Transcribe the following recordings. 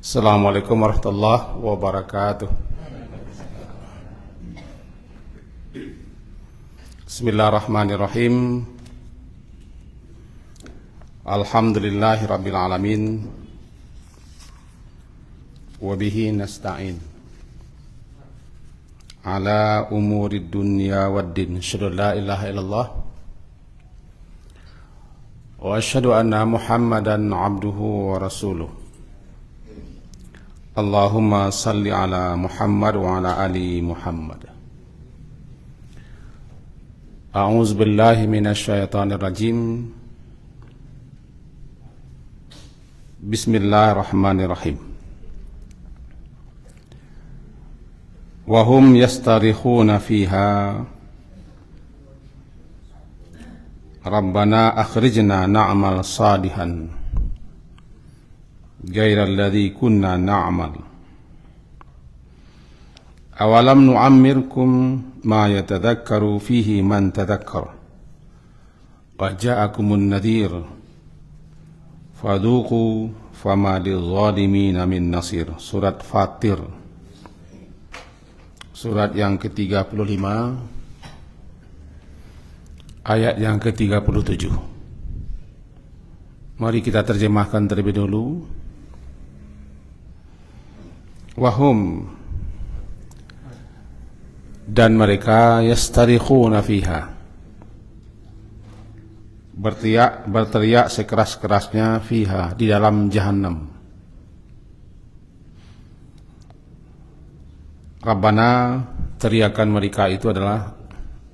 Assalamualaikum warahmatullahi wabarakatuh. Bismillahirrahmanirrahim. Alhamdulillahi rabbil alamin. Wabihi nasta'in ala umurid dunya waddin. Asyhadu an la ilaha illallah wa asyhadu anna Muhammadan abduhu wa rasuluh. Allahumma salli ala Muhammad wa ala ali Muhammad. A'udzu billahi minasy syaithanir rajim. Bismillahirrahmanirrahim. Wa hum yastarikhuna fiha Rabbana akhrijna na'mal salihan ghairal ladzi kunna na'mal. Awalam nu'ammirkum ma yatadhakkaru fihi man tadhakkara wa ja'akumun nadhir fadhuqu fama lidh-dhalimina min nasir. Surat Fatir, surat yang ke-35, ayat yang ke-37. Mari kita terjemahkan terlebih dahulu. Wahum, dan mereka, yastarikhuna fiha, berteriak sekeras-kerasnya, fiha, di dalam jahannam. Rabbana, teriakan mereka itu adalah,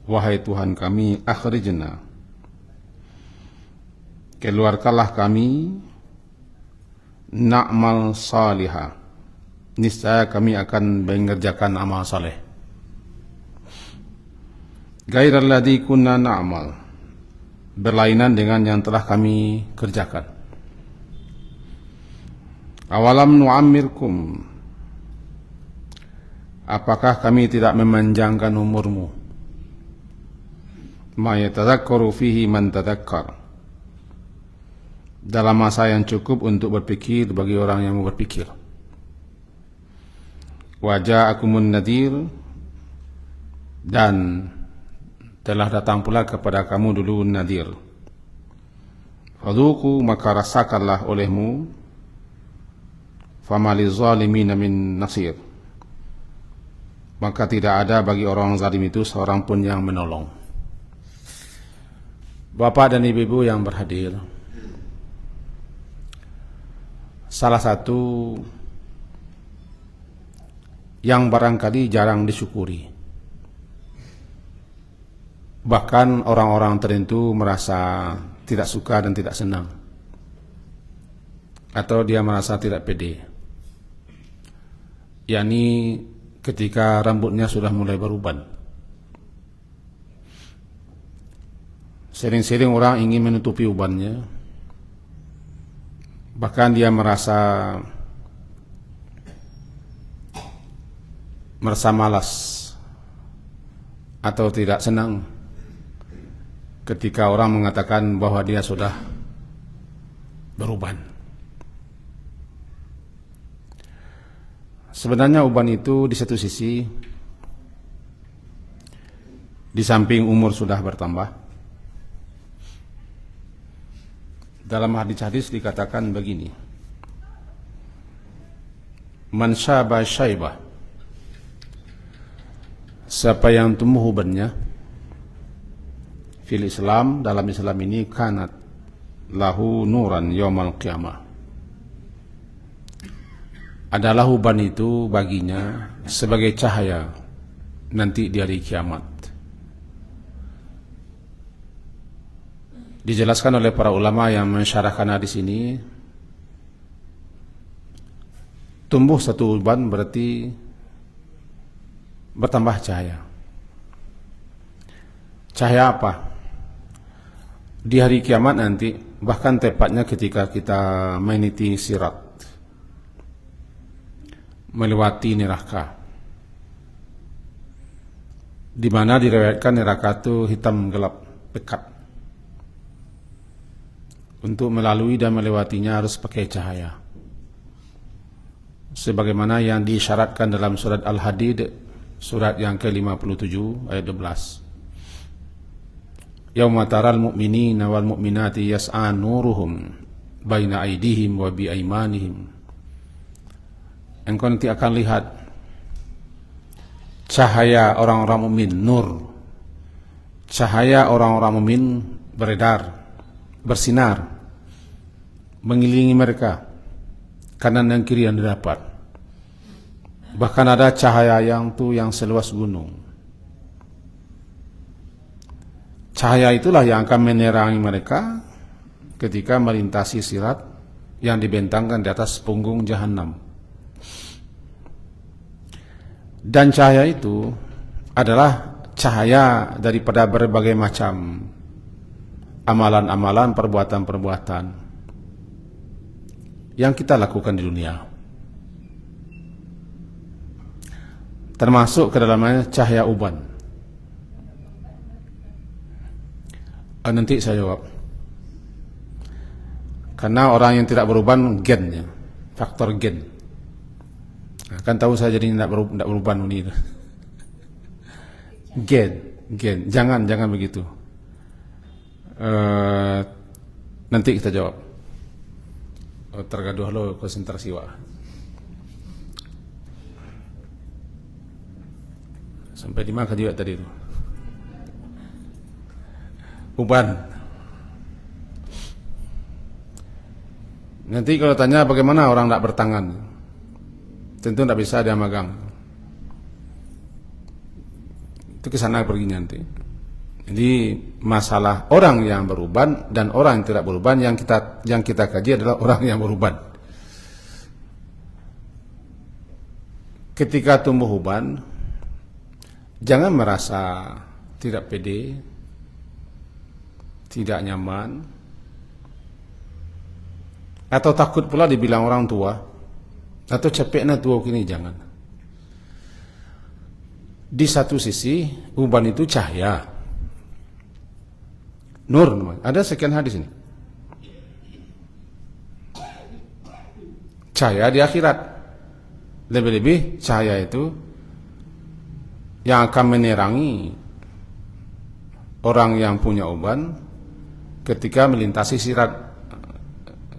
wahai Tuhan kami, akhrijna, keluarkanlah kami, na'mal salihah, niscaya kami akan mengerjakan amal saleh. Ghairal ladzi kunna na'mal, berlainan dengan yang telah kami kerjakan. Awalam nu'ammirkum, apakah kami tidak memanjangkan umurmu? Ma yatadhakkaru fihi man tadhakkar, dalam masa yang cukup untuk berpikir bagi orang yang mau berpikir. Wa ja'akumun nadhir, dan telah datang pula kepada kamu dulu nadhir. Fadhuqu, maka rasakanlah olehmu, fama lizzalimin min nasir, maka tidak ada bagi orang zalim itu seorang pun yang menolong. Bapak dan ibu-ibu yang berhadir, salah satu yang barangkali jarang disyukuri, bahkan orang-orang tertentu merasa tidak suka dan tidak senang, atau dia merasa tidak pede, yakni ketika rambutnya sudah mulai beruban. Sering-sering orang ingin menutupi ubannya, bahkan dia merasa malas atau tidak senang ketika orang mengatakan bahwa dia sudah beruban. Sebenarnya uban itu di satu sisi, di samping umur sudah bertambah, dalam hadis-hadis dikatakan begini, man syaba syaibah, siapa yang tumbuh ubannya, fil Islam, dalam Islam ini, kanat lahu nuran yaumal qiyamah, adalah uban itu baginya sebagai cahaya nanti di hari kiamat. Dijelaskan oleh para ulama yang mensyarahkan hadis ini, tumbuh satu uban berarti bertambah cahaya. Cahaya apa? Di hari kiamat nanti, bahkan tepatnya ketika kita meniti sirat, melewati neraka, di mana diriwayatkan neraka itu hitam gelap pekat. Untuk melalui dan melewatinya harus pakai cahaya. sebagaimana yang disyaratkan dalam surat Al-Hadid, surat yang ke-57 ayat 12. Yauma taral mu'minina wal mu'minati yas'a nuruhum baina aydihim wa bi aymanihim. Engkau nanti akan lihat cahaya orang-orang mukmin, nur. Cahaya orang-orang mukmin beredar, bersinar, mengelilingi mereka kanan dan kiri yang didapat. Bahkan ada cahaya yang seluas gunung. Cahaya itulah yang akan menerangi mereka ketika melintasi sirat yang dibentangkan di atas punggung jahanam. Dan cahaya itu adalah cahaya daripada berbagai macam amalan-amalan, perbuatan-perbuatan yang kita lakukan di dunia, termasuk ke dalamnya cahaya uban. Nanti saya jawab. Karena orang yang tidak beruban gennya, faktor gen. Kan tahu saya jadi tidak beruban ini. Gen, jangan begitu. Nanti kita jawab. Tergaduh lo konsentrasi wa. Sampai di mana juga tadi itu? Uban. Nanti kalau tanya bagaimana orang tidak bertangan, tentu tidak bisa dia magang. Itu ke sana perginya nanti. Jadi masalah orang yang beruban dan orang yang tidak beruban yang kita kaji adalah orang yang beruban. Ketika tumbuh uban, jangan merasa tidak pede, tidak nyaman, atau takut pula dibilang orang tua, atau capeknya tua kini. Jangan. Di satu sisi uban itu cahaya, nur. Ada sekian hadis ini. Cahaya di akhirat. Lebih-lebih cahaya itu yang akan menerangi orang yang punya uban ketika melintasi sirat.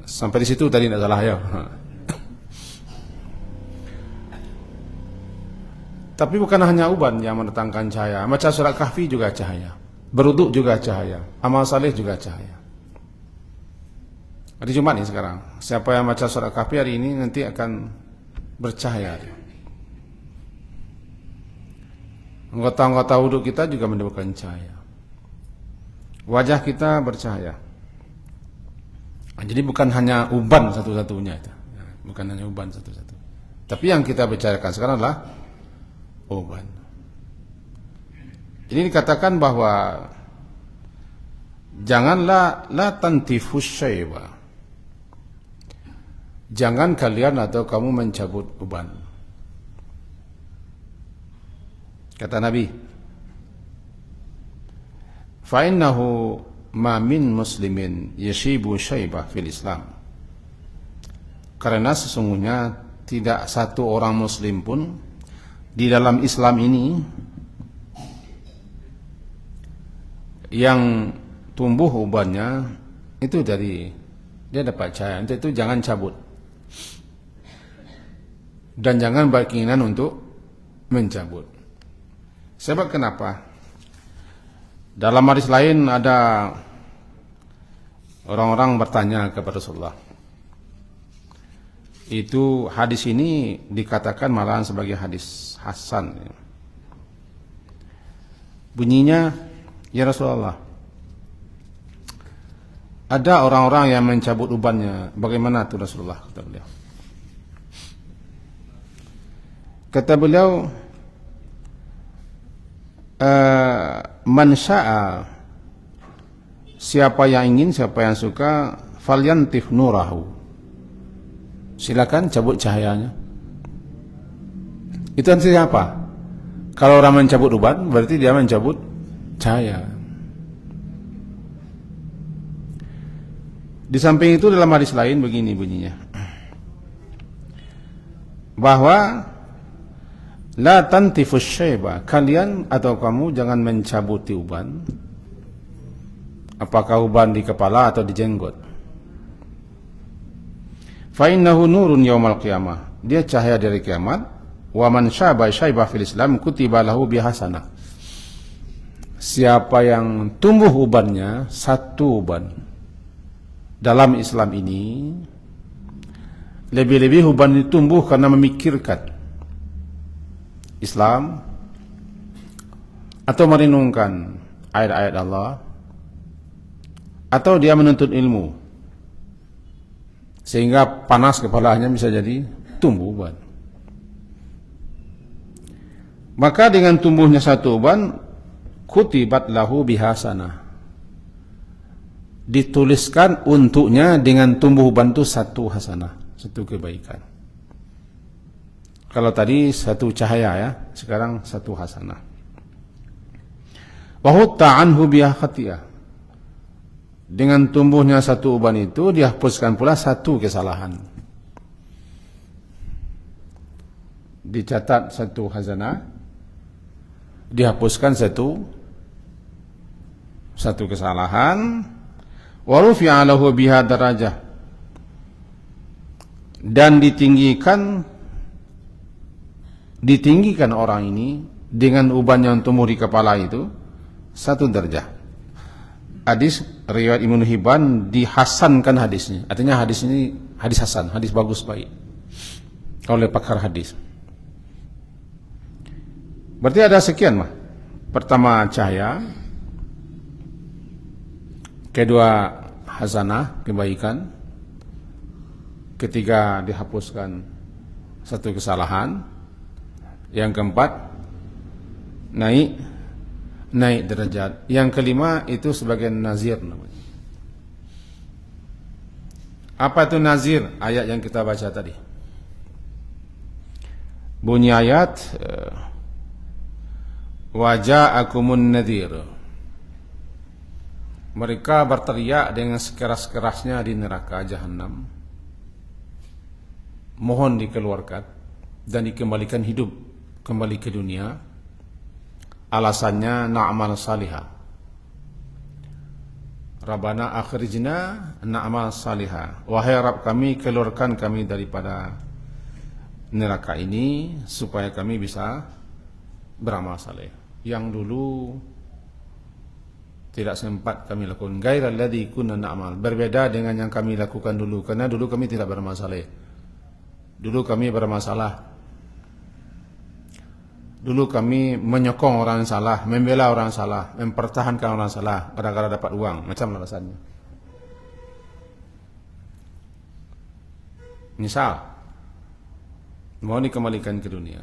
Sampai di situ tadi tidak salah ya. Tapi bukan hanya uban yang mendatangkan cahaya. Baca surat Kahfi juga cahaya. Beruduk juga cahaya. Amal saleh juga cahaya. Hari Jumat nih sekarang. Siapa yang baca surat Kahfi hari ini nanti akan bercahaya. Anggota-anggota wuduk kita juga mendapatkan cahaya. Wajah kita bercahaya. Jadi bukan hanya uban satu-satunya itu. Bukan hanya uban satu-satu. Tapi yang kita bicarakan sekarang adalah uban. Ini dikatakan bahwa janganlah la tantifus syaiba. Jangan kalian atau kamu mencabut uban. Kata Nabi, fa innahu ma min muslimin yashibu syaibah fil Islam. Karena sesungguhnya tidak satu orang muslim pun di dalam Islam ini yang tumbuh ubannya itu dari dia dapat cahaya. Itu jangan cabut. Dan jangan berkeinginan untuk mencabut. Sebab kenapa? Dalam hadis lain ada orang-orang bertanya kepada Rasulullah. Itu hadis ini dikatakan malahan sebagai hadis hasan. Bunyinya, ya Rasulullah, ada orang-orang yang mencabut ubannya. Bagaimana itu Rasulullah? Kata beliau. Kata beliau, man sya'a, siapa yang ingin, siapa yang suka, falyantif nurahu, silakan cabut cahayanya. Itu artinya apa? Kalau orang mencabut uban, berarti dia mencabut cahaya. Di samping itu dalam hadis lain begini bunyinya, bahwa la tantifus syaiba, kalian atau kamu jangan mencabuti uban, apakah uban di kepala atau di jenggot. Fa innahu nurun yaumal qiyamah, dia cahaya dari kiamat. Wa man syaba syaibah fil Islam kutiba lahu bihasanah, siapa yang tumbuh ubannya satu uban dalam Islam ini, lebih-lebih uban itu tumbuh karena memikirkan Islam atau merenungkan ayat-ayat Allah, atau dia menuntut ilmu sehingga panas kepalanya bisa jadi tumbuh uban. Maka dengan tumbuhnya satu uban, kutibat lahu bihasanah, dituliskan untuknya dengan tumbuh uban itu satu hasanah, satu kebaikan. Kalau tadi satu cahaya ya, sekarang satu hasanah. Wa hutta anhu biha khatiyah, dengan tumbuhnya satu uban itu dihapuskan pula satu kesalahan. Dicatat satu hasanah, dihapuskan satu kesalahan. Wa rufi'a lahu biha darajah, dan ditinggikan orang ini dengan uban yang tumbuh di kepala itu satu derajah. Hadis riwayat Ibnu Hibban dihasankan hadisnya. Artinya hadis ini hadis hasan, hadis bagus baik oleh pakar hadis. Berarti ada sekian mah. Pertama cahaya, kedua hasanah kebaikan, ketiga dihapuskan satu kesalahan, yang keempat naik derajat, yang kelima itu sebagai nazir namanya. Apa itu nazir? Ayat yang kita baca tadi. Bunyi ayat, waja'akumun nadhir, mereka berteriak dengan sekeras-kerasnya di neraka jahanam, mohon dikeluarkan dan dikembalikan hidup kembali ke dunia. Alasannya na'mal salihah, Rabbana akhrijna na'mal salihah, wahai Rabb kami, keluarkan kami daripada neraka ini supaya kami bisa beramal saleh. Yang dulu tidak sempat kami lakukan, ghairal ladzi kunna na'mal, berbeda dengan yang kami lakukan dulu, karena dulu kami tidak beramal saleh. Dulu kami bermasalah. Dulu kami menyokong orang yang salah, membela orang yang salah, mempertahankan orang yang salah gara-gara dapat uang, macam alasannya. Misal mau dikembalikan ke dunia,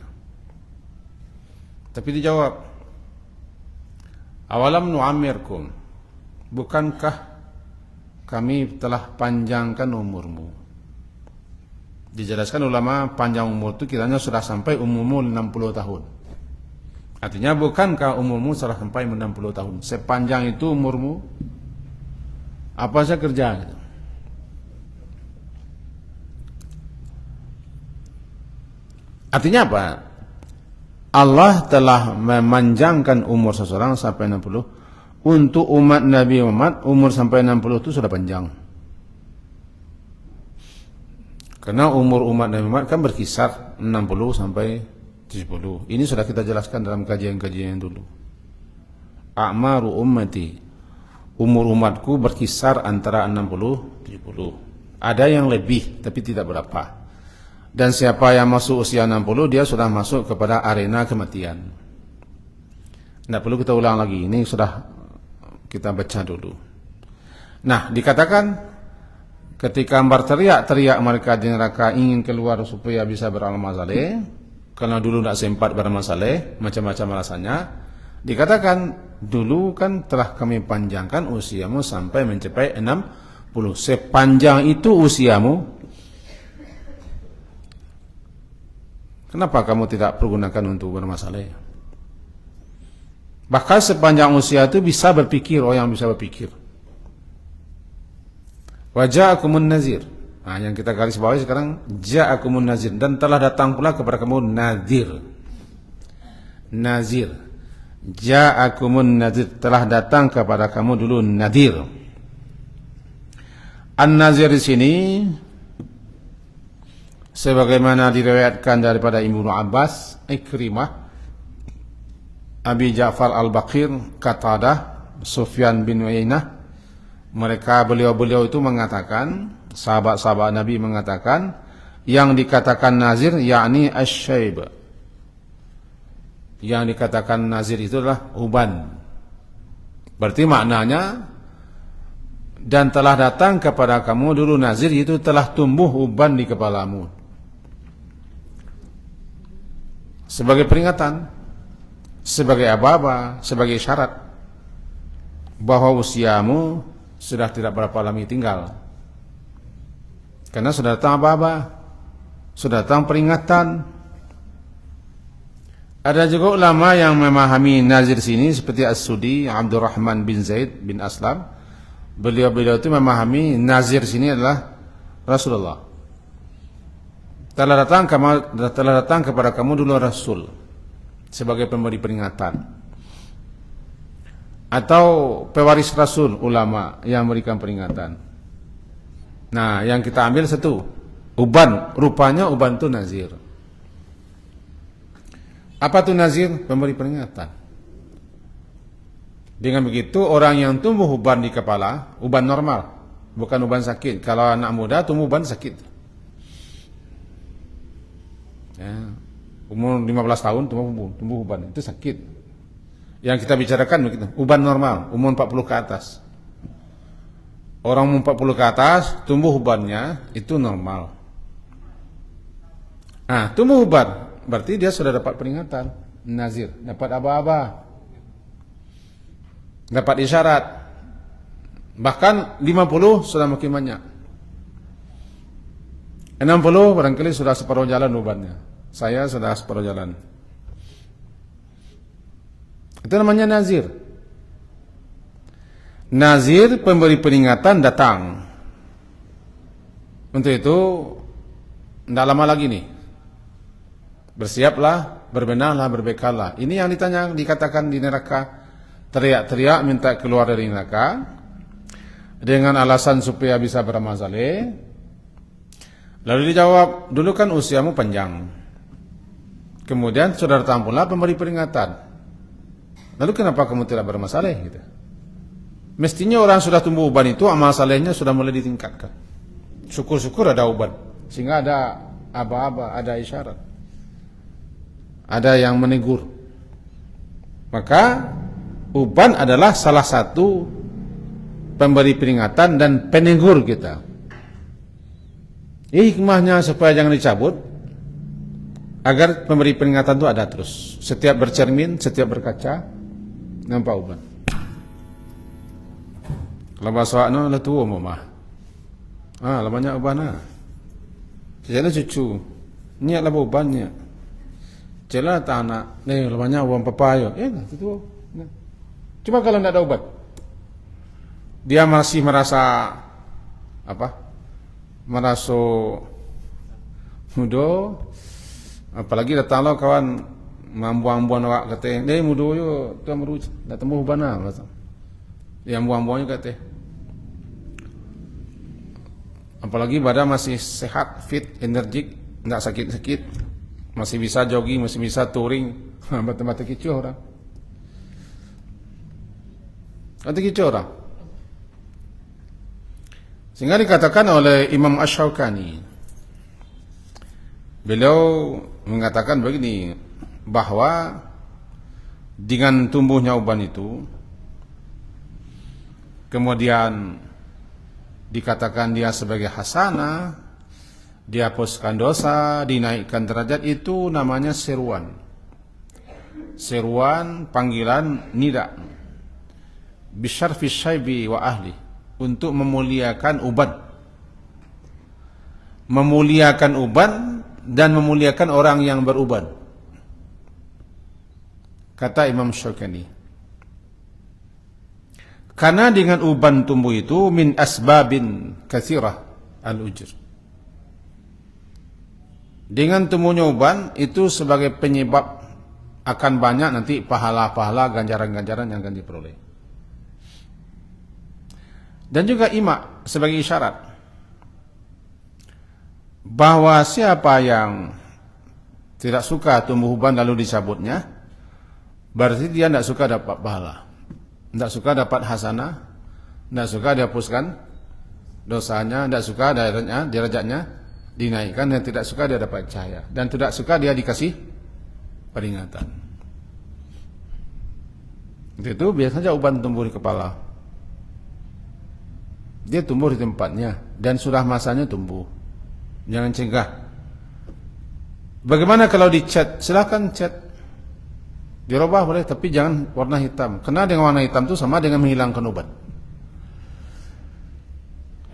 tapi dijawab, awalam nu'ammirkum, bukankah kami telah panjangkan umurmu? Dijelaskan ulama, panjang umur itu kiranya sudah sampai umurmu 60 tahun. Artinya bukankah umurmu sudah sampai 60 tahun? Sepanjang itu umurmu, apa saja kerja gitu. Artinya apa? Allah telah memanjangkan umur seseorang sampai 60. Untuk umat Nabi Muhammad, umur sampai 60 itu sudah panjang. Karena umur umat Nabi Muhammad kan berkisar 60 sampai 70. Ini sudah kita jelaskan dalam kajian-kajian yang dulu. A'maru ummati, umur umatku berkisar antara 60 70. Ada yang lebih tapi tidak berapa. Dan siapa yang masuk usia 60, dia sudah masuk kepada arena kematian. Tidak perlu kita ulang lagi, ini sudah kita baca dulu. Nah, dikatakan ketika berteriak-teriak mereka di neraka ingin keluar supaya bisa beramal saleh, karena dulu tidak sempat beramal saleh, macam-macam alasannya. Dikatakan dulu kan telah kami panjangkan usiamu sampai mencapai 60. Sepanjang itu usiamu, kenapa kamu tidak pergunakan untuk beramal saleh? Bahkan sepanjang usia itu bisa berpikir, orang yang bisa berpikir. Waja'akumun nazir, Nah, yang kita garis bawahi sekarang ja'akumun nazir, dan telah datang pula kepada kamu nazir. Nazir. Ja'akumun nazir, telah datang kepada kamu dulu nadir. An-nazir di sini sebagaimana diriwayatkan daripada Ibnu Abbas, Ikrimah, Abi Ja'far Al-Baqir, Qatadah, Sufyan bin Uyainah, mereka beliau-beliau itu mengatakan, sahabat-sahabat Nabi mengatakan, yang dikatakan nazir yakni asy-syaib. Yang dikatakan nazir itu adalah uban. Berarti maknanya, dan telah datang kepada kamu dulu nazir, itu telah tumbuh uban di kepalamu. Sebagai peringatan, sebagai aba-aba, sebagai syarat bahwa usiamu sudah tidak berapa lama tinggal. Karena sudah datang aba-aba, sudah datang peringatan. Ada juga ulama yang memahami nazir sini seperti As-Sudi, Abdurrahman bin Zaid bin Aslam. Beliau-beliau itu memahami nazir sini adalah Rasulullah. Telah datang kepada kamu dulu Rasul sebagai pemberi peringatan, atau pewaris Rasul, ulama yang memberikan peringatan. Nah, yang kita ambil satu uban, rupanya uban itu nazir. Apa itu nazir? Pemberi peringatan. Dengan begitu orang yang tumbuh uban di kepala, uban normal, bukan uban sakit. Kalau anak muda tumbuh uban sakit. Ya, umur 15 tahun tumbuh uban, itu sakit. Yang kita bicarakan begitu, uban normal, umur 40 ke atas. Orang umur 40 ke atas tumbuh ubannya itu normal. Nah, tumbuh uban berarti dia sudah dapat peringatan, nazir, dapat aba-aba, dapat isyarat. Bahkan 50 sudah makin banyak. 60 barangkali sudah separuh jalan ubannya. Saya sudah separuh jalan. Itu namanya nazir. Nazir, pemberi peringatan, datang. Untuk itu tidak lama lagi nih, bersiaplah, berbenahlah, berbekallah. Ini yang ditanya, dikatakan di neraka, teriak-teriak minta keluar dari neraka dengan alasan supaya bisa beramal saleh. Lalu dijawab, dulu kan usiamu panjang, kemudian sudah datang pula pemberi peringatan, lalu kenapa kamu tidak beramal saleh? Gitu. Mestinya orang sudah tumbuh uban itu, amal salehnya sudah mulai ditingkatkan. Syukur-syukur ada uban, sehingga ada aba-aba, ada isyarat, ada yang menegur. Maka uban adalah salah satu pemberi peringatan dan penegur kita. Hikmahnya supaya jangan dicabut, agar pemberi peringatan itu ada terus. Setiap bercermin, setiap berkaca, nampak uban. Kalau bahasa Akno lah tua mama. Lamanya uban lah. Jadi cucu, niat lah ubannya. Jelas tak anak, lamanya uban papayo. Itu. Cuma kalau tidak ada ubat, dia masih merasa merasa muda. Apalagi datang lo kawan mambuan-buan awak kata, muda yo tu meruj, dah temu uban lah. Yang buang-buangnya kata. Apalagi badan masih sehat, fit, energik, tidak sakit-sakit, masih bisa jogging, masih bisa touring, mata-mata kicu orang. Mata kicu orang. Sehingga dikatakan oleh Imam Asy-Syaukani, beliau mengatakan begini, bahwa dengan tumbuhnya uban itu, kemudian dikatakan dia sebagai hasanah, dihapuskan dosa, dinaikkan derajat, itu namanya seruan. Seruan panggilan nida bisyarfi syaibi wa ahli, untuk memuliakan uban. Memuliakan uban dan memuliakan orang yang beruban. Kata Imam Syaukani, karena dengan uban tumbuh itu min asbabin katsirah al-ujr, Dengan tumbuhnya uban itu sebagai penyebab akan banyak nanti pahala-pahala, ganjaran-ganjaran yang akan diperoleh. Dan juga imak sebagai isyarat bahwa siapa yang tidak suka tumbuh uban lalu dicabutnya, berarti dia tidak suka dapat pahala, tidak suka dapat hasanah, tidak suka dihapuskan dosanya, tidak suka derajatnya dinaikkan, dan tidak suka dia dapat cahaya, dan tidak suka dia dikasih peringatan. Itu biasanya uban tumbuh di kepala. Dia tumbuh di tempatnya dan sudah masanya tumbuh. Jangan cegah. Bagaimana kalau dicat? Silakan cat. Dirubah boleh, tapi jangan warna hitam. Karena dengan warna hitam itu sama dengan menghilangkan uban.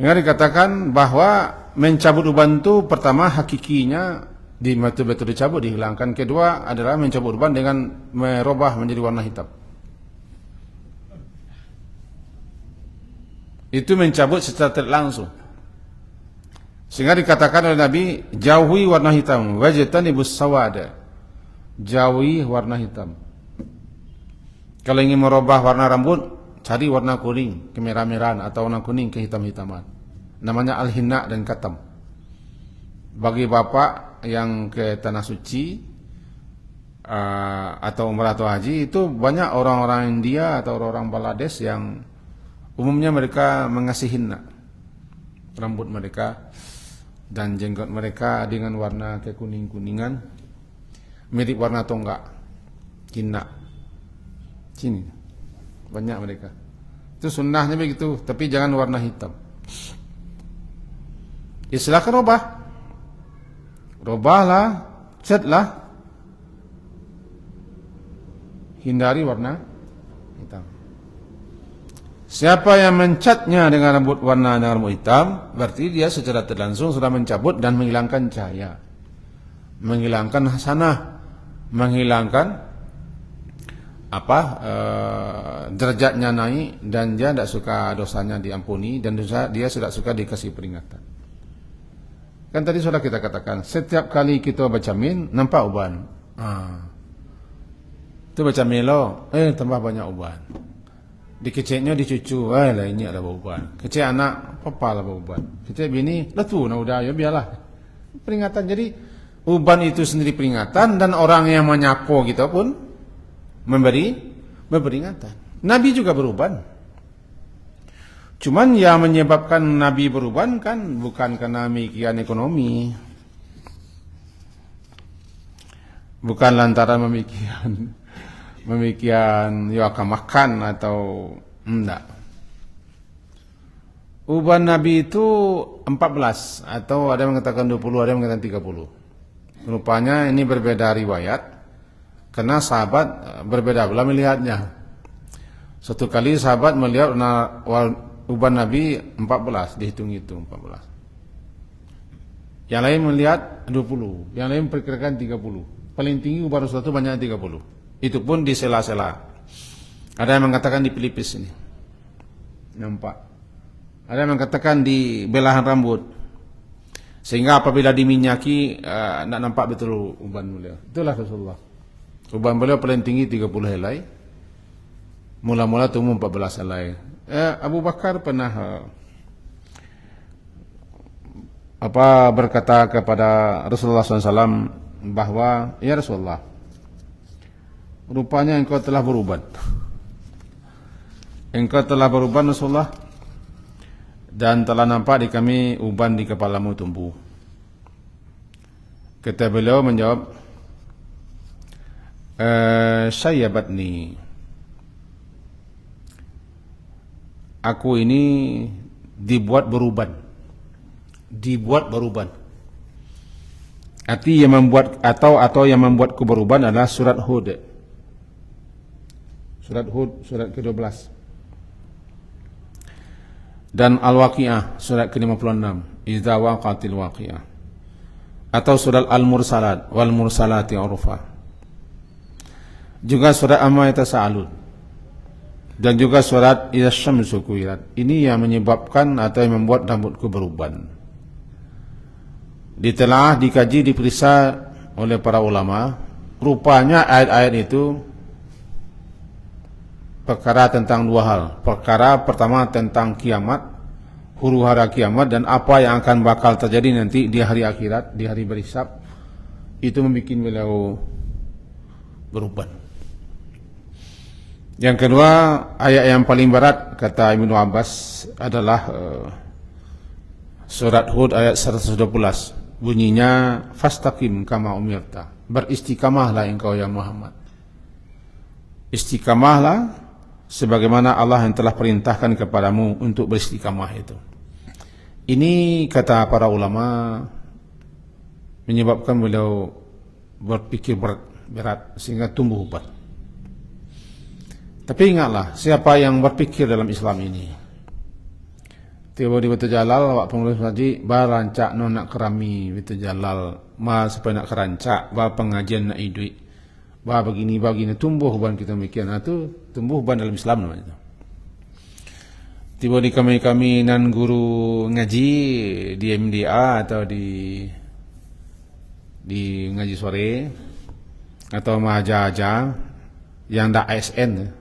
Yang dikatakan bahwa mencabut uban itu pertama hakikinya di betul-betul dicabut, dihilangkan. Kedua adalah mencabut uban dengan merubah menjadi warna hitam. Itu mencabut secara tidak langsung. Sehingga dikatakan oleh Nabi, jauhi warna hitam, wajtanibus sawada. Jauhi warna hitam. Kalau ingin merubah warna rambut, cari warna kuning, kemerah-merahan, atau warna kuning kehitam-hitaman. Namanya al-hinna dan katam. Bagi bapak yang ke tanah suci atau umrah atau haji, itu banyak orang-orang India atau orang-orang Bangladesh yang umumnya mereka mengasihi hinna, rambut mereka dan jenggot mereka dengan warna kekuning-kuningan, mirip warna tonggak, hinna. Sini banyak mereka. Itu sunnahnya begitu, tapi jangan warna hitam. Ya silakan robahlah, catlah, hindari warna hitam. Siapa yang mencatnya dengan rambut hitam, berarti dia secara tidak langsung sudah mencabut dan menghilangkan cahaya, menghilangkan hasanah, menghilangkan derajatnya naik, dan dia tidak suka dosanya diampuni, dan dia tidak suka dikasih peringatan. Kan tadi sudah kita katakan, setiap kali kita baca min nampak uban, itu baca melo, tambah banyak uban. Dikeceknya dicucu, lah ini ada uban. Kecek anak, papa lah uban. Kecek bini, lah tu, nah udah ya biarlah. Peringatan. Jadi uban itu sendiri peringatan, dan orang yang menyapo kita pun memberi peringatan. Nabi juga beruban. Cuman yang menyebabkan Nabi beruban kan bukan karena demikian ekonomi, bukan lantaran demikian ya akan makan atau enggak. Uban Nabi itu 14, atau ada yang mengatakan 20, ada yang mengatakan 30. Rupanya ini berbeda riwayat, karena sahabat berbeda pula melihatnya. Satu kali sahabat melihat uban Nabi 14, dihitung-hitung 14. Yang lain melihat 20, yang lain perkirakan 30. Paling tinggi uban Rasulullah itu banyak 30. Itu pun di sela-sela. Ada yang mengatakan di pelipis ini, nampak. Ada yang mengatakan di belahan rambut, sehingga apabila diminyaki tidak nampak betul uban beliau. Itulah Rasulullah. Uban beliau paling tinggi 30 helai. Mula-mula tumbuh 14 helai. Abu Bakar pernah berkata kepada Rasulullah SAW bahwa, ya Rasulullah, rupanya engkau telah beruban. Engkau telah beruban Rasulullah, dan telah nampak di kami uban di kepalamu tumbuh. Kata beliau menjawab, syayyabatni, aku ini dibuat beruban. Arti yang membuat atau yang membuatku beruban adalah surat Hud. Surat ke-12. Dan Al-Waqi'ah surat ke-56, Idza waqatil waqi'ah. Atau surat Al-Mursalat, wal mursalati urfa. Juga surat Amma yatasaalun. Dan juga surat Idza syamsu kuwirat. Ini yang menyebabkan atau yang membuat rambutku beruban. Ditelaah, dikaji, diperiksa oleh para ulama, rupanya ayat-ayat itu perkara tentang dua hal. Perkara pertama tentang kiamat, huru hara kiamat, dan apa yang akan bakal terjadi nanti di hari akhirat, di hari berhisab. Itu membuat beliau berubah. Yang kedua, ayat yang paling berat kata Ibnu Abbas adalah surat Hud ayat 112. Bunyinya, fastaqim kama umirta, beristiqamahlah engkau ya Muhammad, istiqamahlah sebagaimana Allah yang telah perintahkan kepadamu untuk beristiqamah itu. Ini kata para ulama menyebabkan beliau berpikir berat sehingga tumbuh ubat. Tapi ingatlah, siapa yang berpikir dalam Islam ini, tiba-tiba Jalal awak penulis tadi barancak no nak kerami Jalal ma supaya nak kerancak ba pengajian nak idui ba begini tumbuh ban kita mikiran itu tumbuh ban dalam Islam namanya itu. Tiba di kami nan guru ngaji di MDA atau di ngaji sore atau mahaja yang dak ASN.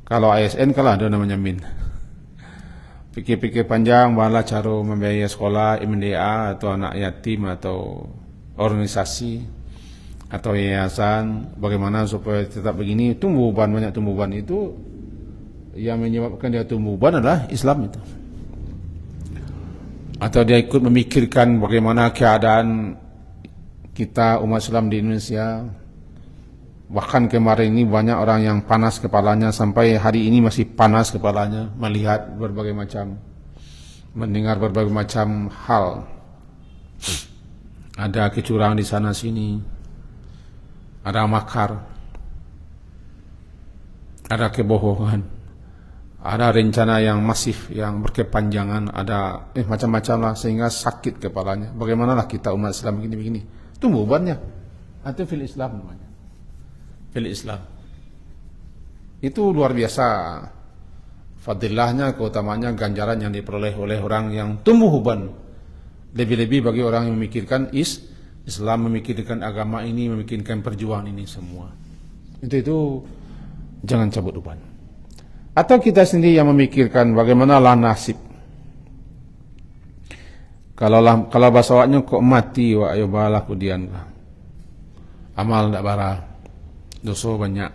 Kalau ASN kalah ada namanya min. Pikir-pikir panjang malah cara membiayai sekolah MDA atau anak yatim atau organisasi atau yayasan, bagaimana supaya tetap begini, tumbuh ban, banyak tumbuh ban. Itu yang menyebabkan dia tumbuh ban adalah Islam itu. Atau dia ikut memikirkan bagaimana keadaan kita umat Islam di Indonesia. Bahkan kemarin ini banyak orang yang panas kepalanya, sampai hari ini masih panas kepalanya melihat berbagai macam, mendengar berbagai macam hal. Ada kecurangan di sana sini, ada makar, ada kebohongan, ada rencana yang masif, yang berkepanjangan, ada macam-macam lah, sehingga sakit kepalanya. Bagaimanalah kita umat Islam begini-begini, tumbuh bannya. Itu fil Islam namanya. Fil Islam itu luar biasa fadilahnya, keutamanya, ganjaran yang diperoleh oleh orang yang tumbuh uban. Lebih-lebih bagi orang yang memikirkan Islam, memikirkan agama ini, memikirkan perjuangan ini semua. Itu jangan cabut uban. Atau kita sendiri yang memikirkan bagaimana lah nasib. Kalau bahasa awaknya kok mati wa ayo balah kudian lah. Amal ndak bara. Dosa banyak,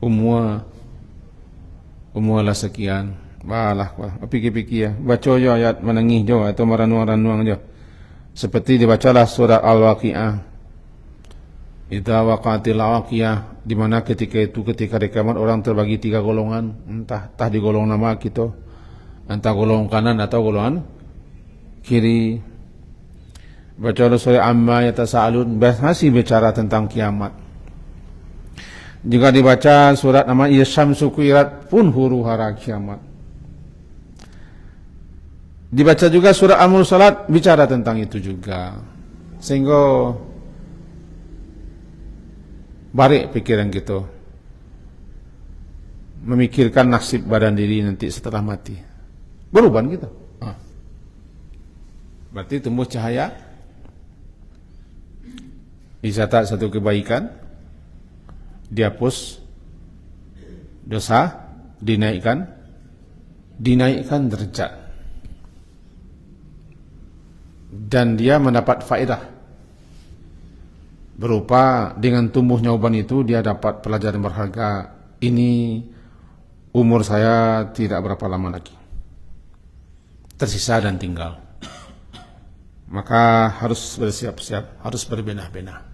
umur lah sekian, balah pikir-pikir ya, baca je ayat menangis je atau merenung-renung je, seperti dibacalah surat Al-Waqi'ah, idza waqa'atil waqi'ah, di mana ketika hari kiamat orang terbagi 3 golongan, entah di golongan nama kita, entah golongan kanan atau golongan kiri. Baca surah Amma yatasaalun, masih bicara tentang kiamat. Jika dibaca surat nama Yasyamsu Kuirat pun huru hara kiamat. Dibaca juga surat Al-Mursalat bicara tentang itu juga. Sehingga balik pikiran kita memikirkan nasib badan diri nanti setelah mati. Berubah kita. Berarti tumbuh cahaya, wisata satu kebaikan, dihapus dosa, dinaikkan derajat, dan dia mendapat faedah berupa dengan tumbuhnya uban itu dia dapat pelajaran berharga. Ini umur saya tidak berapa lama lagi tersisa dan tinggal, maka harus bersiap-siap, harus berbenah-benah.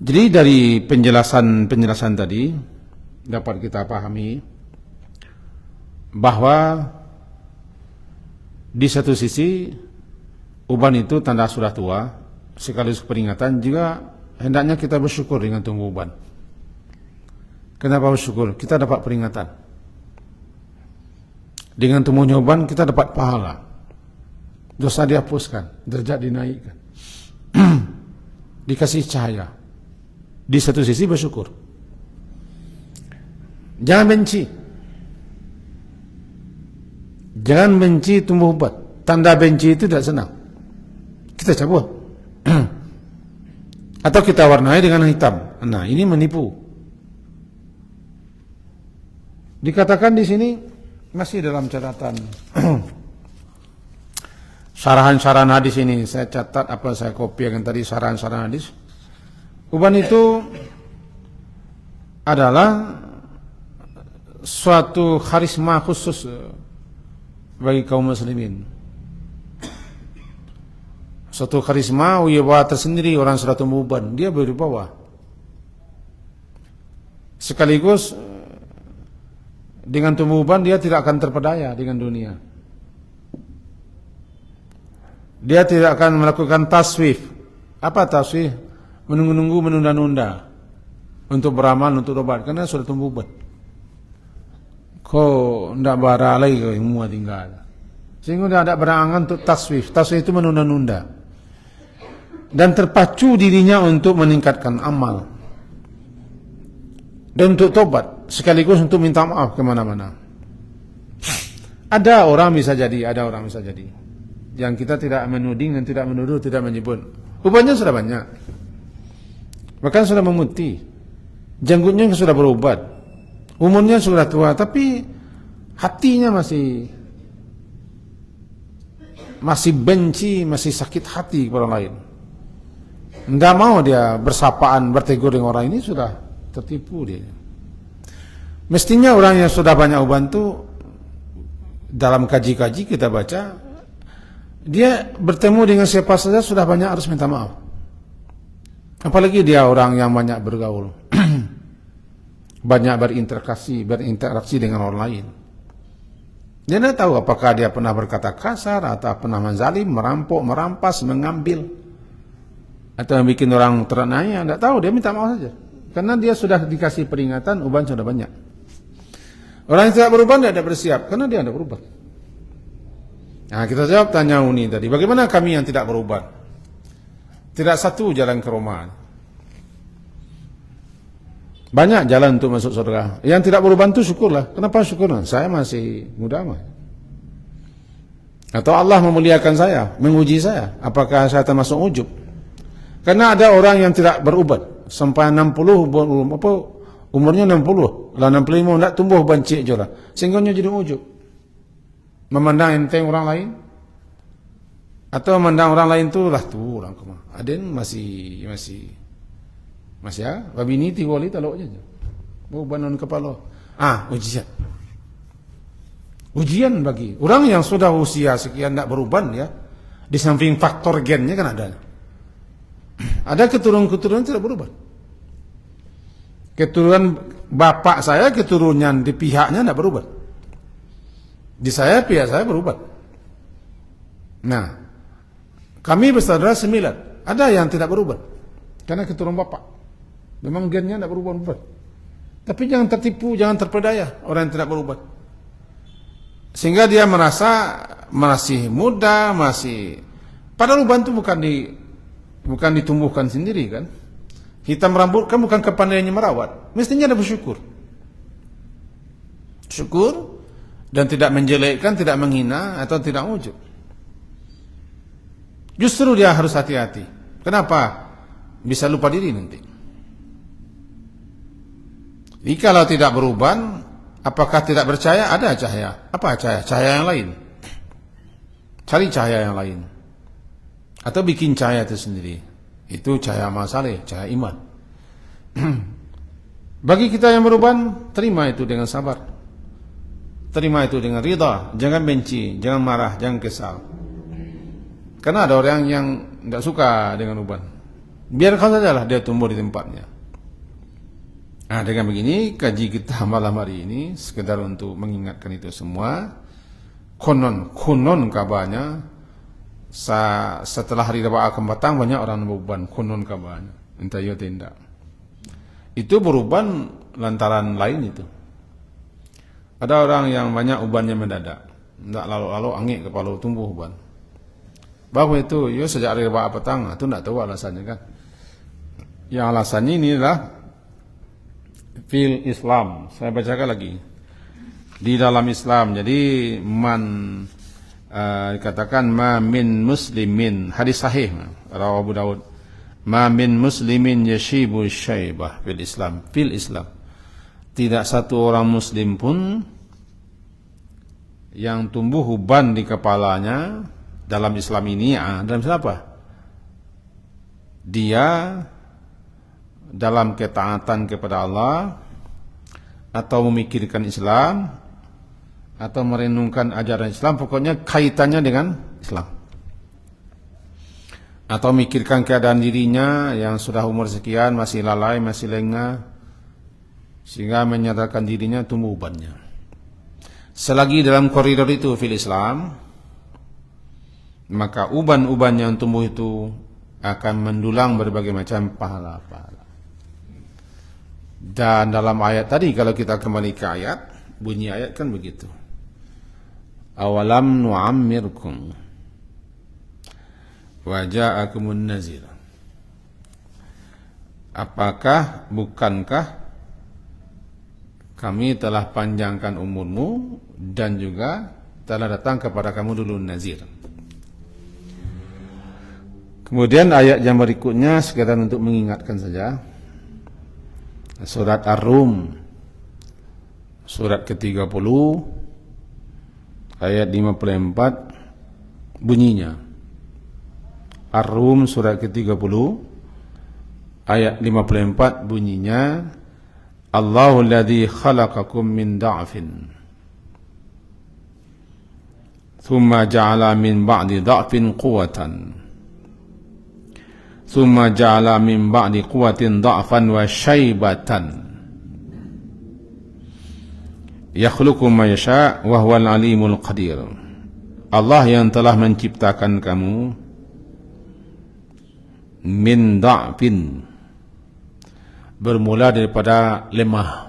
Jadi dari penjelasan tadi dapat kita pahami bahwa di satu sisi uban itu tanda sudah tua, sekaligus peringatan juga. Hendaknya kita bersyukur dengan tumbuh uban. Kenapa bersyukur? Kita dapat peringatan. Dengan tumbuhnya uban kita dapat pahala, dosa dihapuskan, derajat dinaikkan, dikasih cahaya. Di satu sisi bersyukur. Jangan benci tumbuh ubat. tanda benci itu tidak senang, kita cabut. Atau kita warnai dengan hitam. Nah, ini menipu. Dikatakan di sini masih dalam catatan syarahan hadis ini. Saya catat apa saya kopikan tadi syarahan hadis. Uban itu adalah suatu karisma khusus bagi kaum muslimin. Suatu karisma wibawa tersendiri orang sudah tumbuh uban, dia berwibawa. Sekaligus dengan tumbuh uban dia tidak akan terpedaya dengan dunia. Dia tidak akan melakukan taswif. Apa taswif? Menunggu-nunggu, menunda-nunda untuk beramal, untuk tobat, karena sudah tumbuh uban. Kok tidak bara lagi semua tinggal. Sehingga dia tidak berangan untuk taswif. Taswif itu menunda-nunda. Dan terpacu dirinya untuk meningkatkan amal. Dan untuk tobat. Sekaligus untuk minta maaf kemana-mana. Ada orang bisa jadi. Yang kita tidak menuding dan tidak menuduh, tidak menyebut. Ubannya sudah banyak. Bahkan sudah memutih. Janggutnya sudah berubat. Umurnya sudah tua. Tapi hatinya masih benci, masih sakit hati kepada orang lain. Tidak mau dia bersapaan, bertegur dengan orang ini, sudah tertipu dia. Mestinya orang yang sudah banyak uban itu, dalam kaji-kaji kita baca, dia bertemu dengan siapa saja sudah banyak harus minta maaf. Apalagi dia orang yang banyak bergaul, banyak berinteraksi dengan orang lain. Dia tidak tahu apakah dia pernah berkata kasar, atau pernah menzalim, merampok, merampas, mengambil, atau yang bikin orang teranaya. Tidak tahu, dia minta maaf saja. Karena dia sudah dikasih peringatan, uban sudah banyak. Orang yang tidak beruban, dia tidak bersiap, karena dia tidak beruban. Nah, kita jawab tanya Uni tadi, bagaimana kami yang tidak beruban? Tidak satu jalan ke Roma. Banyak jalan untuk masuk surga. Yang tidak beruban itu syukurlah. Kenapa syukurlah? Saya masih muda mah. Atau Allah memuliakan saya, menguji saya. Apakah saya termasuk ujub? Karena ada orang yang tidak beruban sampai 60, umurnya 60, lah 65 tidak tumbuh banci je lah. Sehingga jadi ujub. Memandang enteng orang lain. Atau memandang orang lain tu lah tu orang kemah. Aden masih ya, babi ni tiga kali talok je. Banon kepala. Ujian. Ujian bagi orang yang sudah usia sekian tidak beruban ya. Di samping faktor gennya kan ada. Ada keturunan tidak beruban. Keturunan bapak saya, keturunan di pihaknya tidak beruban. Di saya, pihak saya beruban. Nah, kami bersaudara 9. Ada yang tidak beruban. Karena keturunan bapak. Memang gennya tidak berubah-ubah. Tapi jangan tertipu, jangan terpedaya orang yang tidak berubah. Sehingga dia merasa masih muda, padahal uban itu bukan ditumbuhkan sendiri kan. Hitam rambut kan bukan kepandaiannya merawat. Mestinya ada bersyukur. Syukur dan tidak menjelekkan, tidak menghina atau tidak ujub. Justru dia harus hati-hati. Kenapa? Bisa lupa diri nanti. Jikalau tidak beruban, apakah tidak percaya? Ada cahaya. Apa cahaya? Cahaya yang lain. Cari cahaya yang lain. Atau bikin cahaya itu sendiri. Itu cahaya amal saleh, cahaya iman. Bagi kita yang beruban, terima itu dengan sabar. Terima itu dengan ridha. Jangan benci, jangan marah, jangan kesal. Karena ada orang yang tidak suka dengan uban. Biarkan sajalah dia tumbuh di tempatnya. Nah, dengan begini kaji kita malam hari ini sekedar untuk mengingatkan itu semua. Konon kabarnya setelah hari Rabu akan datang banyak orang beruban. Konon kabarnya, entah ya tidak. Itu beruban lantaran lain itu. Ada orang yang banyak ubannya mendadak, tidak lalu angin kepala tumbuh uban. Bahwa itu, ya sejak hari Rabu petang, itu tidak tahu alasannya kan. Yang alasannya ini adalah fil Islam. Saya bacakan lagi. Di dalam Islam. Jadi dikatakan ma min muslimin, hadis sahih rawahu Abu Daud, ma min muslimin yashibu syaibah fil Islam, tidak satu orang muslim pun yang tumbuh uban di kepalanya dalam Islam ini. Dalam siapa? Dia dalam ketaatan kepada Allah, atau memikirkan Islam, atau merenungkan ajaran Islam, pokoknya kaitannya dengan Islam, atau memikirkan keadaan dirinya yang sudah umur sekian, masih lalai, masih lengah, sehingga menyatakan dirinya tumbuh ubannya. Selagi dalam koridor itu fil Islam, maka uban-uban yang tumbuh itu akan mendulang berbagai macam pahala-pahala. Dan dalam ayat tadi, kalau kita kembali ke ayat, bunyi ayat kan begitu. Awalam nu'ammirkum wa ja'akumun nazir. Apakah, bukankah kami telah panjangkan umurmu dan juga telah datang kepada kamu dulu nazir. Kemudian ayat yang berikutnya sekedar untuk mengingatkan saja. Surat Ar-Rum, surat ke-30, ayat 54, bunyinya. Ar-Rum surat ke-30, ayat 54, bunyinya, Allahu alladhi khalaqakum min da'fin, thumma ja'ala min ba'di da'fin quwwatan, thumma ja'ala min ba'di quwwatin da'fan wa syaibatan yakhluqu ma yasha' wa huwal alimul qadir. Allah yang telah menciptakan kamu min da'fin, bermula daripada lemah.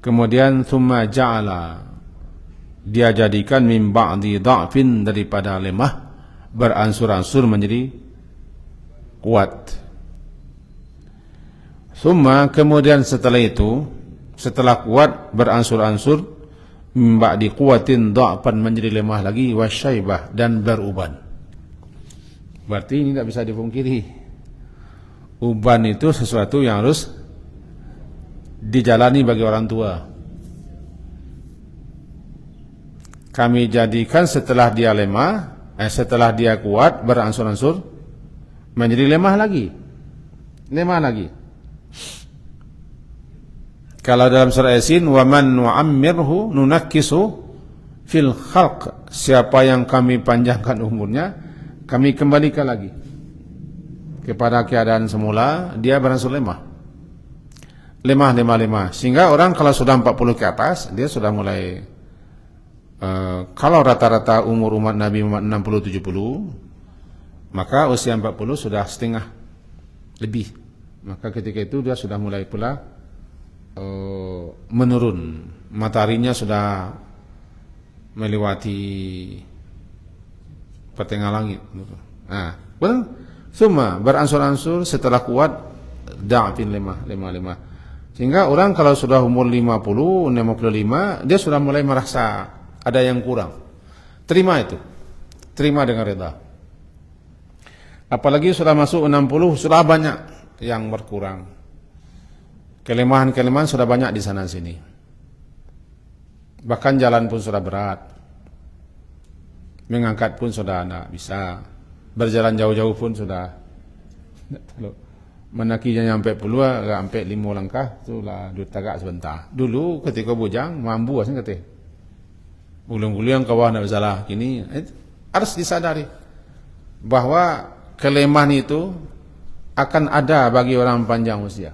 Kemudian thumma ja'ala, dia jadikan min ba'di da'fin, daripada lemah beransur-ansur menjadi kuat. Thumma, kemudian setelah itu, setelah kuat beransur-ansur, min ba'di quwwatin da'fan, menjadi lemah lagi, wasyaibah, dan beruban. Berarti ini tidak bisa dipungkiri, uban itu sesuatu yang harus dijalani bagi orang tua. Kami jadikan setelah dia lemah, setelah dia kuat beransur-ansur menjadi lemah lagi. Kalau dalam surah Yasin, wa man nu'ammirhu nunakkisu fil khalq, siapa yang kami panjangkan umurnya, kami kembalikan lagi kepada keadaan semula, dia beransur lemah, sehingga orang kalau sudah 40 ke atas, dia sudah mulai kalau rata-rata umur umat Nabi Muhammad 60-70, maka usia 40 sudah setengah lebih. Maka ketika itu dia sudah mulai pula menurun, mataharinya sudah melewati pertengahan langit. Nah, semua beransur-ansur setelah kuat da'fin, lemah. Sehingga orang kalau sudah umur 50, 55, dia sudah mulai merasa ada yang kurang. Terima itu. Terima dengan reda. Apalagi sudah masuk 60, sudah banyak yang berkurang. Kelemahan-kelemahan sudah banyak di sana sini. Bahkan jalan pun sudah berat. Mengangkat pun sudah tidak bisa. Berjalan jauh-jauh pun sudah. Menakinya nyampe puluh, agak sampai 5 langkah, itulah tagak sebentar. Dulu ketika bujang, mampu aja katanya. Bulu-bulu yang kawah tidak bersalah. Kini harus disadari bahwa kelemahan itu akan ada bagi orang panjang usia.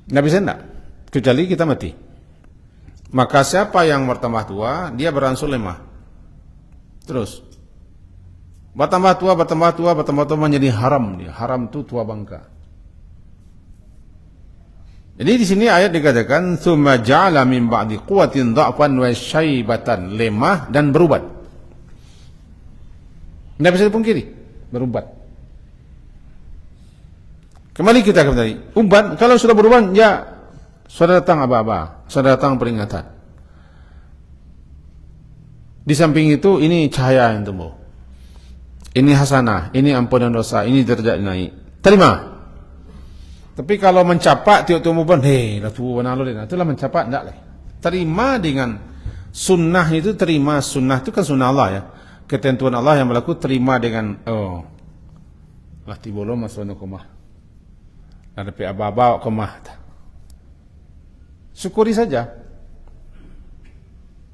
Tidak bisa tidak, kecuali kita mati. Maka siapa yang bertambah tua, dia beransur lemah. Terus bertambah tua menjadi haram. Dia haram itu tua bangka. Jadi di sini ayat dikatakan tsumma ja'ala min ba'di quwwatin dha'fan wa syaibatan, lemah dan berubat. Tidak bisa dipungkiri, berubat. Kembali kita kembali. Uban kalau sudah beruban, ya sudah datang aba-aba, sudah datang peringatan. Di samping itu, ini cahaya yang tumbuh. Ini hasanah, ini ampunan dosa, ini derajat naik. Terima. Tapi kalau mencapak tiap tumbuh pun, lah tubuh benar lo, itulah mencapak, enggak lah. Terima dengan sunnah itu, terima sunnah itu kan sunnah Allah ya. Ketentuan Allah yang berlaku, terima dengan lah tiba lo masuk ke rumah. Ada pi aba-aba ke rumah. Syukuri saja.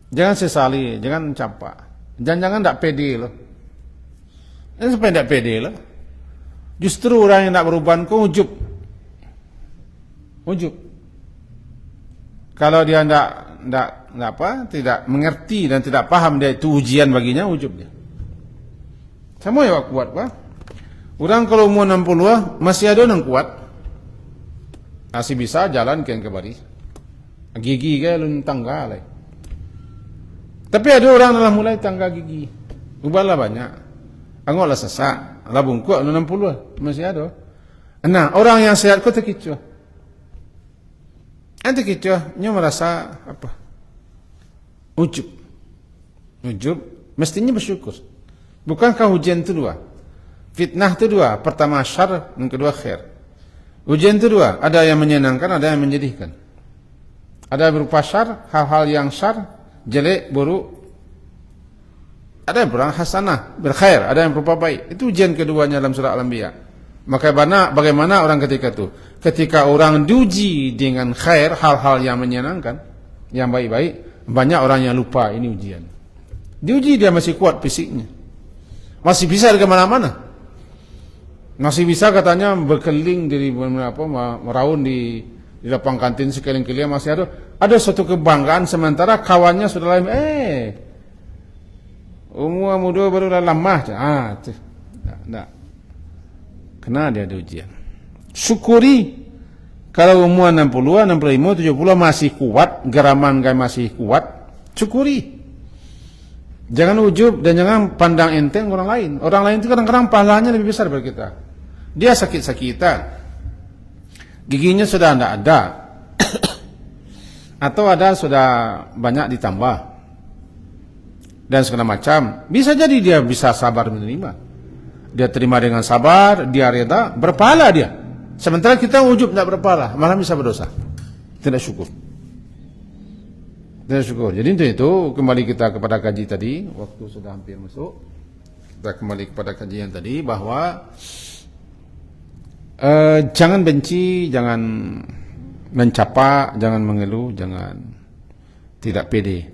Jangan sesali, jangan mencapak. Jangan-jangan enggak pede lo. Supaya enggak pede lo. Justru orang yang enggak beruban kau ujub. Kalau dia tidak mengerti dan tidak paham, dia itu ujian baginya, ujub dia. Sama ya kuat pak. Orang kalau umur 60 masih ada yang kuat, masih bisa jalan ke baris, gigi kayak lun tangga lah. Tapi ada orang dalam mulai tangga gigi, ubahlah banyak, anggotlah sesak, lah bungkuk 60 masih ada. Nah orang yang sehat kau terkecoh. Ante kita merasa apa? Ujub, mestinya bersyukur. Bukankah ujian itu dua? Fitnah itu dua. Pertama syar, yang kedua khair. Ujian itu dua. Ada yang menyenangkan, ada yang menyedihkan. Ada berupa syar, hal-hal yang syar, jelek, buruk. Ada yang berupa hasanah, berkhair. Ada yang berupa baik. Itu ujian keduanya dalam surah Al-Anbiya. Maka bagaimana orang ketika itu? Ketika orang diuji dengan khair, hal-hal yang menyenangkan, yang baik-baik, banyak orang yang lupa ini ujian. Diuji dia masih kuat fisiknya, masih bisa ke mana-mana, masih bisa katanya berkeliling dari meraun di lapang kantin sekeliling-keliling, masih ada suatu kebanggaan sementara kawannya sudah lain. Umur muda baru lama, nah. Kena dia ada ujian. Syukuri kalau umur 60, 65, 70 masih kuat, geraman masih kuat, syukuri. Jangan ujub dan jangan pandang enteng orang lain. Orang lain itu kadang-kadang pahalanya lebih besar dari kita. Dia sakit-sakitan, giginya sudah tidak ada, atau ada sudah banyak ditambah, dan segala macam. Bisa jadi dia bisa sabar menerima. Dia terima dengan sabar, dia reda, berpahala dia. Sementara kita ujub tidak berpahala, malah bisa berdosa. Tidak syukur. Jadi itu kembali kita kepada kaji tadi, waktu sudah hampir masuk. Kita kembali kepada kajian tadi bahwa jangan benci, jangan mencapak, jangan mengeluh, jangan tidak pede.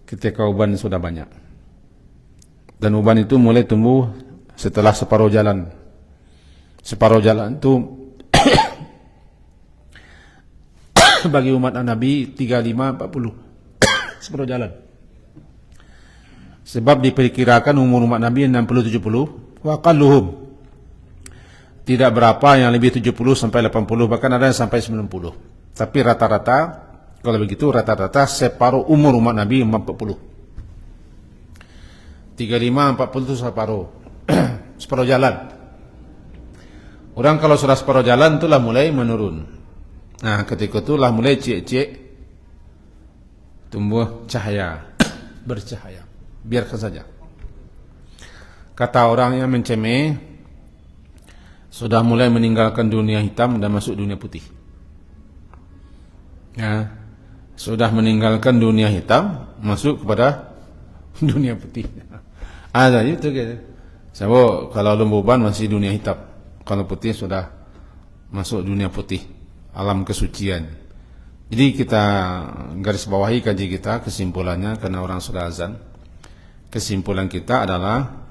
Ketika uban sudah banyak. Dan uban itu mulai tumbuh setelah separuh jalan. Separuh jalan itu bagi umat Nabi 35-40 separuh jalan. Sebab diperkirakan umur umat Nabi 60-70, wa qalluhum. Tidak berapa yang lebih 70 sampai 80, bahkan ada yang sampai 90. Tapi rata-rata, kalau begitu rata-rata separuh umur umat Nabi 40. 35-40 itu separuh separuh jalan. Orang kalau sudah separuh jalan itulah mulai menurun. Nah ketika itulah mulai cek tumbuh cahaya, bercahaya. Biarkan saja. Kata orang yang mencemeh, sudah mulai meninggalkan dunia hitam dan masuk dunia putih. Ya, sudah meninggalkan dunia hitam, masuk kepada dunia putih. Ada itu gitu. Sebab kalau lembuban masih dunia hitam, kalau putih sudah masuk dunia putih, alam kesucian. Jadi kita garis bawahi kaji kita, kesimpulannya karena orang sudah azan. Kesimpulan kita adalah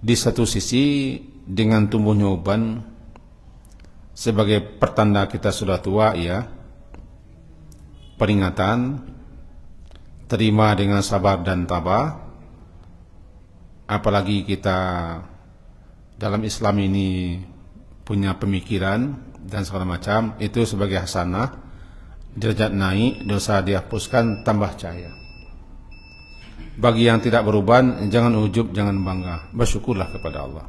di satu sisi dengan tumbuhnya uban sebagai pertanda kita sudah tua, ya, peringatan, terima dengan sabar dan tabah. Apalagi kita dalam Islam ini punya pemikiran dan segala macam, itu sebagai hasanah, derajat naik, dosa dihapuskan, tambah cahaya. Bagi yang tidak beruban, jangan ujub, jangan bangga, bersyukurlah kepada Allah.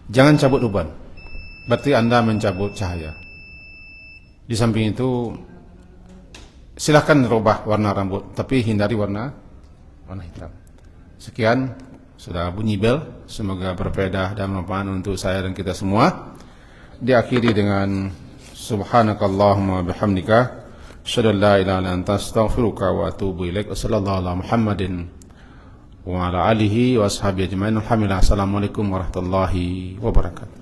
Jangan cabut uban, berarti Anda mencabut cahaya. Di samping itu silahkan rubah warna rambut, tapi hindari warna hitam. Sekian, sudah bunyi bel. Semoga berfaedah dan bermanfaat untuk saya dan kita semua. Diakhiri dengan subhanakallahumma bihamdika asyhadu an la ilaha illa anta astaghfiruka wa atubu ilaik. Wassallallahu ala Muhammadin wa ala alihi wa ashabihi ajmain. Alhamdulillah. Assalamualaikum warahmatullahi wabarakatuh.